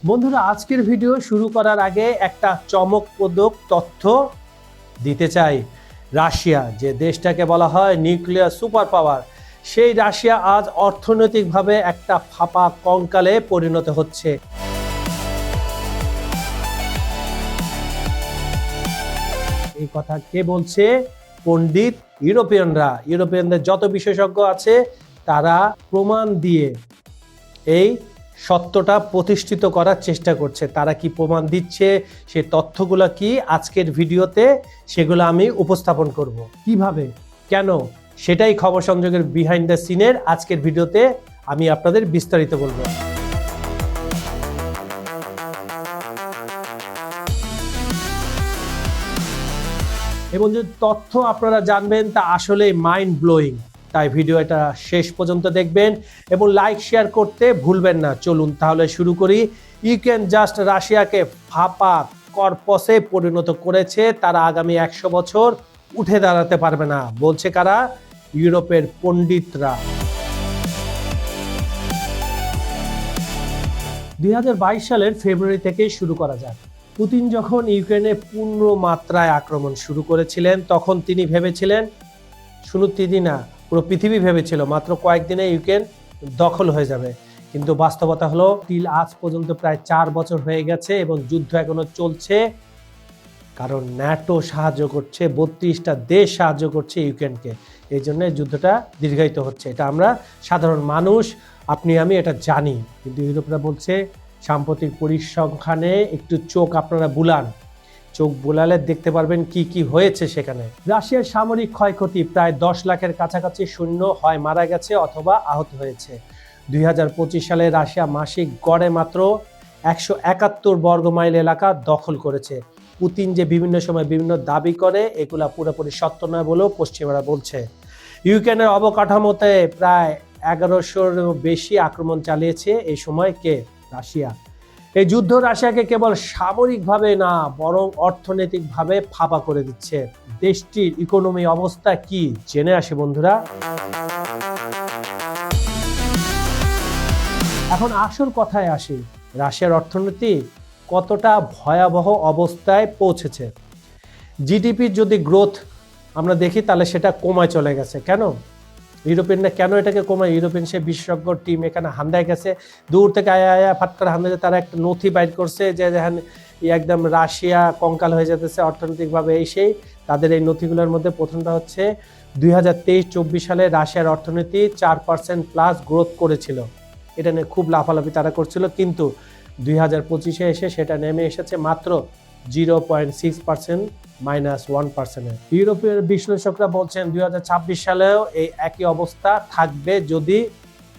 বন্ধুরা, আজকের ভিডিও শুরু করার আগে একটা চমকপ্রদ তথ্য দিতে চাই। রাশিয়া, যে দেশটাকে বলা হয় নিউক্লিয়ার সুপার পাওয়ার, সেই রাশিয়া আজ অর্থনৈতিকভাবে একটা ফাঁপা কঙ্কালে পরিণত হচ্ছে। এই কথা কে বলছে? পণ্ডিত ইউরোপিয়ানদের যত বিশেষজ্ঞ আছে তারা প্রমাণ দিয়ে এই সত্যটা প্রতিষ্ঠিত করার চেষ্টা করছে। তারা কি প্রমাণ দিচ্ছে, সে তথ্যগুলো কি আজকের ভিডিওতে সেগুলো আমি উপস্থাপন করব। কিভাবে, কেন, সেটাই খবর সংযোগের বিহাইন্ড দ্য সিনের আজকের ভিডিওতে আমি আপনাদের বিস্তারিত বলবো। এবং যে তথ্য আপনারা জানবেন তা আসলে মাইন্ড ব্লোয়িং, তাই ভিডিওটা শেষ পর্যন্ত দেখবেন এবং লাইক শেয়ার করতে ভুলবেন না। চলুন তাহলে শুরু করি। ইউক্রেন জাস্ট রাশিয়াকে ফাঁপা কর্পসে পরিণত করেছে। তারা আগামী 100 বছর উঠে দাঁড়াতে পারবে না, বলছে কারা? ইউরোপের পণ্ডিতরা। 2022 সালের ফেব্রুয়ারি থেকে শুরু করা যাক। পুতিন যখন ইউক্রেনে পূর্ণ মাত্রায় আক্রমণ শুরু করেছিলেন তখন তিনি ভেবেছিলেন, শুধু তিনি না, পুরো পৃথিবী ভেবেছিল মাত্র কয়েকদিনে ইউক্রেন দখল হয়ে যাবে। কিন্তু বাস্তবতা হলো আজ পর্যন্ত প্রায় 4 বছর হয়ে গেছে এবং যুদ্ধ এখনো চলছে। কারণ ন্যাটো সাহায্য করছে, 32টা দেশ সাহায্য করছে ইউক্রেনকে। এই জন্য যুদ্ধটা দীর্ঘায়িত হচ্ছে। এটা আমরা সাধারণ মানুষ, আপনি আমি এটা জানি। কিন্তু ইউরোপরা বলছে সাম্প্রতিক পরিসংখ্যানে একটু চোখ আপনারা বুলান, চোখ বোলালে দেখতে পারবেন কি কি হয়েছে সেখানে। রাশিয়ার সামরিক ক্ষয়ক্ষতি প্রায় 10 লাখের কাছাকাছি সৈন্য হয় মারা গেছে অথবা আহত হয়েছে। 2025 সালে রাশিয়া মাসিক গড়ে মাত্র 171 বর্গমাইল এলাকা দখল করেছে। পুতিন যে বিভিন্ন সময় বিভিন্ন দাবি করে, এগুলা পুরোপুরি সত্য নয় বলেও পশ্চিমারা বলছে। ইউক্রেনের অবকাঠামোতে প্রায় 1100-এর বেশি আক্রমণ চালিয়েছে এই সময় কে? রাশিয়া। এই যুদ্ধ রাশিয়াকে কেবল সামরিকভাবে না বরং অর্থনৈতিকভাবে ফাঁপা করে দিচ্ছে। দেশটির ইকোনমি অবস্থা কি জেনে আসে বন্ধুরা। এখন আসল কথায় আসি, রাশিয়ার অর্থনীতি কতটা ভয়াবহ অবস্থায় পৌঁছেছে। জিডিপির যদি গ্রোথ আমরা দেখি তাহলে সেটা কমায় চলে গেছে। কেন? ইউরোপিয়ানরা কেন এটাকে কমায়? ইউরোপিয়ান সে বিশেষজ্ঞ টিম এখানে হান্দায় গেছে, দূর থেকে আয়া ফাট করে হান্দায়। তারা একটা নথি বাইর করছে যে দেখেন একদম রাশিয়া কঙ্কাল হয়ে যেতেছে অর্থনৈতিকভাবে। এই সেই তাদের এই নথিগুলোর মধ্যে প্রথমটা হচ্ছে 2023-24 সালে রাশিয়ার অর্থনীতি 4% প্লাস গ্রোথ করেছিল। এটা নিয়ে খুব লাফালাফি তারা করছিল, কিন্তু 2025-এ এসে সেটা নেমে এসেছে মাত্র 0.6%, -1%। ইউরোপীয় বিশ্লেষকরা বলছেন 2026 সালেও এই একই অবস্থা থাকবে যদি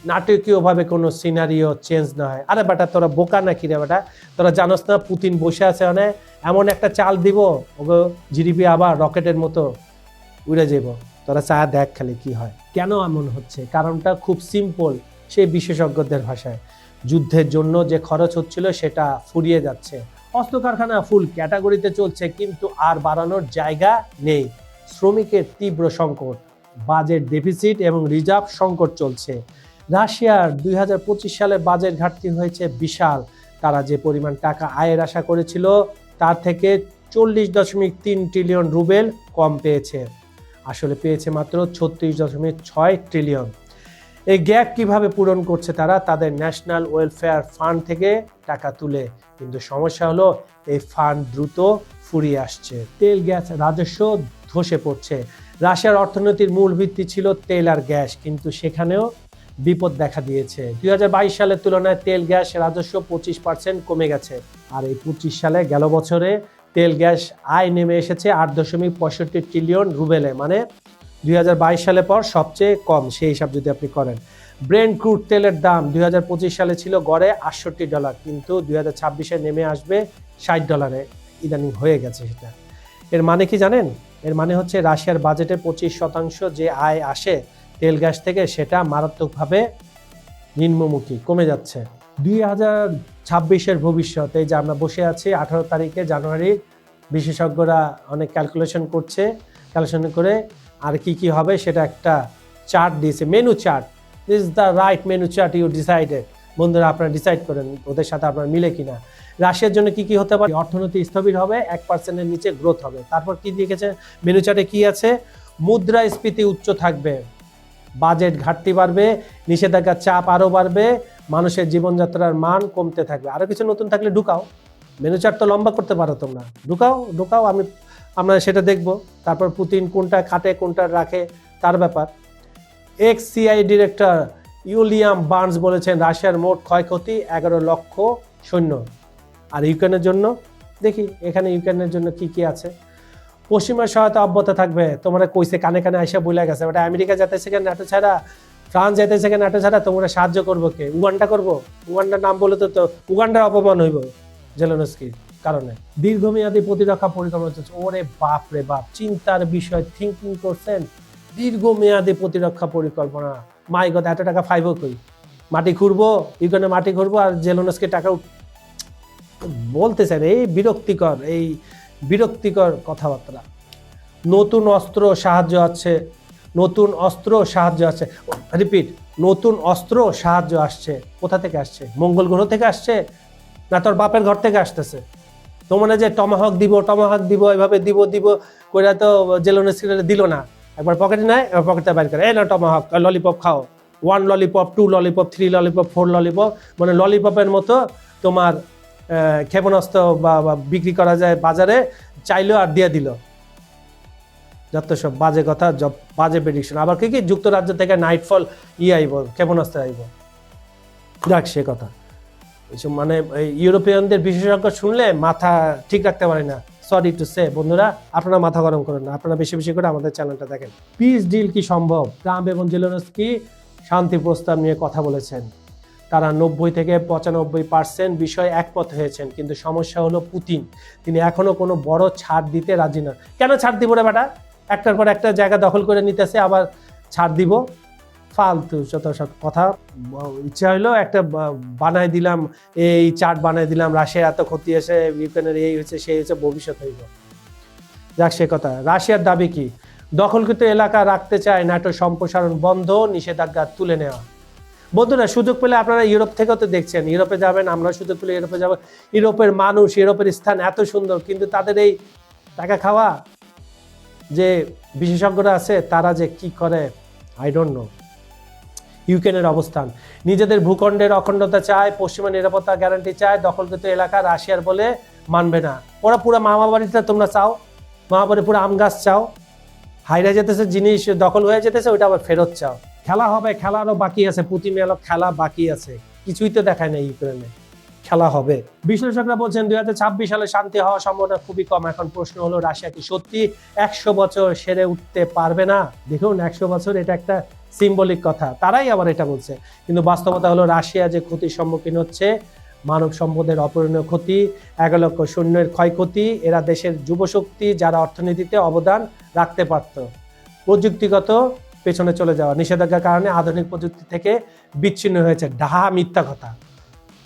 নাটকীয়ভাবে কোনো সিনারিও চেঞ্জ না হয়। আরে বেটা, তোরা বোকা নাকি রে বেটা? তোরা জানোস না পুতিন বসে আছে মানে এমন একটা চাল দিব ওগো জিডিপি আবার রকেটের মতো উড়ে যাব। তোরা চা দেখ খালি কি হয়। কেন এমন হচ্ছে? কারণটা খুব সিম্পল, সেই বিশেষজ্ঞদের ভাষায় যুদ্ধের জন্য যে খরচ হচ্ছিল সেটা ফুরিয়ে যাচ্ছে। অস্ত্র কারখানা ফুল ক্যাটাগরিতে চলছে, কিন্তু আর বাড়ানোর জায়গা নেই। শ্রমিকের তীব্র সংকট, বাজেট ডেফিসিট এবং রিজার্ভ সংকট চলছে। রাশিয়ার 2025 সালে বাজেট ঘাটতি হয়েছে বিশাল। তারা যে পরিমাণ টাকা আয়ের আশা করেছিল তার থেকে 40.3 ট্রিলিয়ন রুবেল কম পেয়েছে। আসলে পেয়েছে মাত্র 36.6 ট্রিলিয়ন। এই গ্যাপ কিভাবে পূরণ করছে তারা? তাদের ন্যাশনাল ওয়েলফেয়ার ফান্ড থেকে টাকা তুলে। কিন্তু সমস্যা হলো এই ফান্ড দ্রুত ফুরিয়ে আসছে। তেল গ্যাস রাজস্ব ধসে পড়ছে। রাশিয়ার অর্থনীতির মূল ভিত্তি ছিল তেল আর গ্যাস, কিন্তু সেখানেও বিপদ দেখা দিয়েছে। 2022 সালের তুলনায় তেল গ্যাস রাজস্ব 25% কমে গেছে। আর এই 25 সালে গেল বছরে তেল গ্যাস আয় নেমে এসেছে 8.65 ট্রিলিয়ন রুবেলে, মানে 2022 সালে পর সবচেয়ে কম সেই হিসাব যদি আপনি করেন। ব্রেন্ট ক্রুড তেলের দাম 2025 সালে ছিল গড়ে $68, কিন্তু 2026-এ নেমে আসবে $60। ইদানিং হয়ে গেছে সেটা। এর মানে কি জানেন? এর মানে হচ্ছে রাশিয়ার বাজেটে 25% যে আয় আসে তেল গ্যাস থেকে সেটা মারাত্মকভাবে নিম্নমুখী কমে যাচ্ছে। 2026-এর ভবিষ্যৎ, এই যে আমরা বসে আছি 18 তারিখে জানুয়ারি, বিশেষজ্ঞরা অনেক ক্যালকুলেশন করছে। ক্যালকুলেশন করে আর কি কি হবে সেটা একটা চার্ট দিয়েছে, menu chart. This is the right menu chart you decided. বন্ধুরা আপনারা ডিসাইড করেন ওদের সাথে আপনার মিলে কিনা। রাশিয়ার জন্য কি কি হতে পারে? অর্থনীতি স্থবির হবে, 1%-এর নিচে গ্রোথ হবে। তারপর কি লিখেছে মেনু চার্টে কি আছে? মুদ্রাস্ফীতি উচ্চ থাকবে, বাজেট ঘাটতি বাড়বে, নিষেধাজ্ঞার চাপ আরও বাড়বে, মানুষের জীবনযাত্রার মান কমতে থাকবে। আরও কিছু নতুন থাকলে ঢুকাও, মেনু চার্ট তো লম্বা করতে পারো তোমরা, ঢুকাও আমরা সেটা দেখব। তারপর পুতিন কোনটা কাটে কোনটা রাখে তার ব্যাপার। Ex CI director William Burns বলেছেন রাশিয়ার মোট ক্ষয়ক্ষতি 11 লক্ষ সৈন্য। আর ইউক্রেনের জন্য দেখি এখানে ইউক্রেনের জন্য কি কি আছে। পশ্চিমের সহায়তা অব্যাহত থাকবে, তোমরা কইছে কানে কানে আইসা বলে গেছে, ওটা আমেরিকা যাইতেছে কেন ন্যাটো ছাড়া, ফ্রান্স যাইতেছে কেন ন্যাটো ছাড়া, তোমরা সাহায্য করবো কে? উগান্ডা করবো? উগান্ডার নাম বলে তো উগান্ডার অপমান হইব জেলেনস্কির কারণে। দীর্ঘমেয়াদী প্রতিরক্ষা পরিকল্পনা চলছে। ওরে বাপ রে বাপ, চিন্তার বিষয়, থিঙ্কিং করছেন। দীর্ঘমেয়াদী প্রতিরক্ষা পরিকল্পনা, মাই গড, এত টাকা ফাইভ কই? মাটি খুঁড়বো, ইউক্রেনে মাটি খুঁড়বো আর জেলেনস্কি টাকা বলতেছেন। এই বিরক্তিকর কথাবার্তা। নতুন অস্ত্র সাহায্য আছে, রিপিট, নতুন অস্ত্র সাহায্য আসছে। কোথা থেকে আসছে? মঙ্গল গ্রহ থেকে আসছে না তোর বাপের ঘর থেকে আসতেছে? তোমরা যে টমাহক দিব এভাবে দিব করে তো জেলেনস্কি দিল না, একবার পকেটে নেয়, এবার পকেটে বাইর করে, এই না টমাহক, ললিপপ খাও, 1 ললিপপ, 2 ললিপপ, 3 ললিপপ, 4 ললিপপ, মানে ললিপপের মতো তোমার ক্ষেপণাস্ত্র বা বিক্রি করা যায় বাজারে, চাইলো আর দিয়ে দিল। যত সব বাজে কথা, বাজে প্রেডিকশন। আবার কি যুক্তরাজ্য থেকে নাইটফল আইব, ক্ষেপণাস্ত্র আইব, যাক সে কথা। এইসব মানে ইউরোপিয়ানদের বিশেষজ্ঞ শুনলে মাথা ঠিক রাখতে পারি না, সরি টু সে। বন্ধুরা আপনারা মাথা গরম করেন না, আপনারা বেশি বেশি করে আমাদের চ্যানেলটা দেখেন। পিস ডিল কি সম্ভব? ট্রাম্প এবং জেলেনস্কি শান্তি প্রস্তাব নিয়ে কথা বলেছেন। তারা 90 থেকে 95% বিষয়ে একমত হয়েছেন, কিন্তু সমস্যা হলো পুতিন। তিনি এখনো কোনো বড় ছাড় দিতে রাজি না। কেন ছাড় দিব রে বেটা? একটার পর একটা জায়গা দখল করে নিতেছে, আবার ছাড় দিব? ফালতু যত সব কথা। ইচ্ছা হইলো একটা বানাই দিলাম, এই চার্ট বানাই দিলাম, রাশিয়ার এত ক্ষতি হয়েছে, ইউক্রেনের এই হয়েছে সেই হয়েছে, ভবিষ্যৎ হইব। যাক সে কথা। রাশিয়ার দাবি কি? দখলকৃত এলাকা রাখতে চায়, ন্যাটো সম্প্রসারণ বন্ধ, নিষেধাজ্ঞা তুলে নেওয়া। বন্ধুরা সুযোগ পেলে আপনারা ইউরোপ থেকেও তো দেখছেন, ইউরোপে যাবেন, আমরা সুযোগ পেলে ইউরোপে যাব। ইউরোপের মানুষ, ইউরোপের স্থান এত সুন্দর, কিন্তু তাদের এই টাকা খাওয়া যে বিশেষজ্ঞরা আছে তারা যে কি করে আই ডোন্ট নো। ইউক্রেনের অবস্থান, নিজেদের ভূখণ্ডের অখণ্ডতা চায়, পশ্চিমা নিরাপত্তা গ্যারান্টি চায়, দখলকৃত এলাকা রাশিয়ার বলে মানবে না। ওরা পুরো মামাবাড়িটা তোমরা চাও, মামাবাড়ি পুরো আম গাছ চাও, হাইরা যেতেছে জিনিস, দখল হয়ে যেতেছে, ওইটা আবার ফেরত চাও। খেলা হবে, খেলারও বাকি আছে, পুতিন এলো, খেলা বাকি আছে, কিছুই তো দেখায় না ইউক্রেনে, খেলা হবে। বিশ্লেষকরা বলছেন 2026 সালে শান্তি হওয়ার সম্ভাবনা খুবই কম। এখন প্রশ্ন হলো রাশিয়া কি সত্যি 100 বছর সেরে উঠতে পারবে না? দেখুন 100 বছর এটা একটা সিম্বলিক কথা, তারাই আবার এটা বলছে, কিন্তু বাস্তবতা হলো রাশিয়া যে ক্ষতির সম্মুখীন হচ্ছে, মানব সম্পদের অপরিণীয় ক্ষতি, 11 লক্ষ সৈন্যের ক্ষয়ক্ষতি, এরা দেশের যুবশক্তি যারা অর্থনীতিতে অবদান রাখতে পারত, প্রযুক্তিগত পেছনে চলে যাওয়া, নিষেধাজ্ঞার কারণে আধুনিক প্রযুক্তি থেকে বিচ্ছিন্ন হয়েছে। ডাহা মিথ্যা কথা।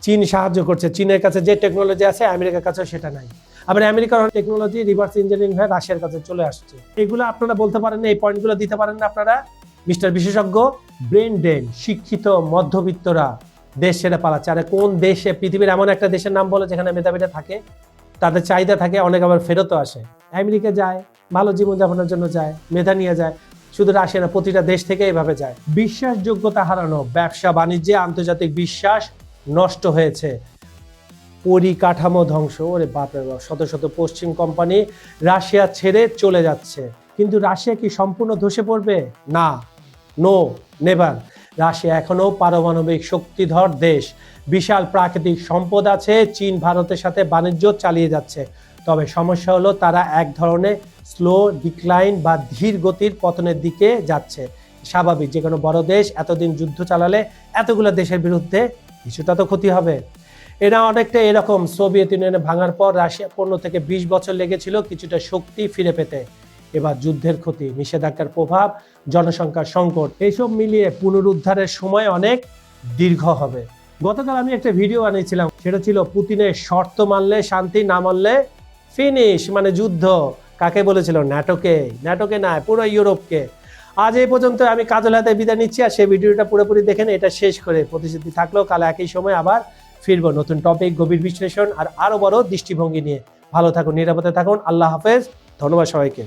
চীন সাহায্য করছে, চীনের কাছে যে টেকনোলজি আছে আমেরিকার কাছে সেটা নাই। আবার আমেরিকার টেকনোলজি রিভার্স ইঞ্জিনিয়ারিং হয়ে রাশিয়ার কাছে চলে আসছে। এগুলো আপনারা বলতে পারেন না, এই পয়েন্টগুলো দিতে পারেন না আপনারা? মিস্টার বিশেষজ্ঞ, ব্রেন ড্রেন, শিক্ষিত মধ্যবিত্তরা দেশ ছেড়ে পালাচ্ছে। আরে কোন দেশে, পৃথিবীর এমন একটা দেশের নাম বলে যেখানে মেধাবীরা থাকে, তাদের চাহিদা থাকে, অনেক আবার ফেরতও আসে। আমেরিকা যায়, ভালো জীবনযাপনের জন্য যায়, মেধা নিয়ে যায়। শুধু রাশিয়া না, প্রতিটা দেশ থেকে এভাবে যায়। বিশ্বাসযোগ্যতা হারানো, ব্যবসা বাণিজ্যে আন্তর্জাতিক বিশ্বাস নষ্ট হয়েছে, পরিকাঠামো ধ্বংস। ওরে বাপরে বাপ, শত শত পশ্চিম কোম্পানি রাশিয়া ছেড়ে চলে যাচ্ছে। কিন্তু রাশিয়া কি সম্পূর্ণ ধসে পড়বে? না, নো, নেভার। রাশিয়া এখনো পারমাণবিক শক্তিধর দেশ, বিশাল প্রাকৃতিক সম্পদ আছে, চীন ভারতের সাথে বাণিজ্য চালিয়ে যাচ্ছে। তবে সমস্যা হলো তারা এক ধরনের স্লো ডিক্লাইন বা ধীর গতির পতনের দিকে যাচ্ছে। স্বাভাবিক, যে কোনো বড় দেশ এতদিন যুদ্ধ চালালে এতগুলো দেশের বিরুদ্ধে কিছুটা তো ক্ষতি হবে। এরা অনেকটা এরকম, সোভিয়েত ইউনিয়নে ভাঙার পর রাশিয়া 15 থেকে 20 বছর লেগেছিল কিছুটা শক্তি ফিরে পেতে। এবার যুদ্ধের ক্ষতি, নিষেধাজ্ঞার প্রভাব, জনসংখ্যার সংকট, এইসব মিলিয়ে পুনরুদ্ধারের সময় অনেক দীর্ঘ হবে। গতকাল আমি একটা ভিডিও বানিয়েছিলাম, সেটা ছিল পুতিনের শর্ত মানলে শান্তি, না মানলে ফিনিশ, মানে যুদ্ধ। কাকে বলেছিল? ন্যাটোকে। ন্যাটোকে না, পুরো ইউরোপকে। আজ এই পর্যন্ত আমি কাজল হাতে বিদায় নিচ্ছি। আর সেই ভিডিওটা পুরোপুরি দেখেন, এটা শেষ করে প্রতিশ্রুতি থাকলেও কাল একই সময় আবার ফিরবো নতুন টপিক, গভীর বিশ্লেষণ আর আরো বড় দৃষ্টিভঙ্গি নিয়ে। ভালো থাকুন, নিরাপদে থাকুন। আল্লাহ হাফেজ। ধন্যবাদ সবাইকে।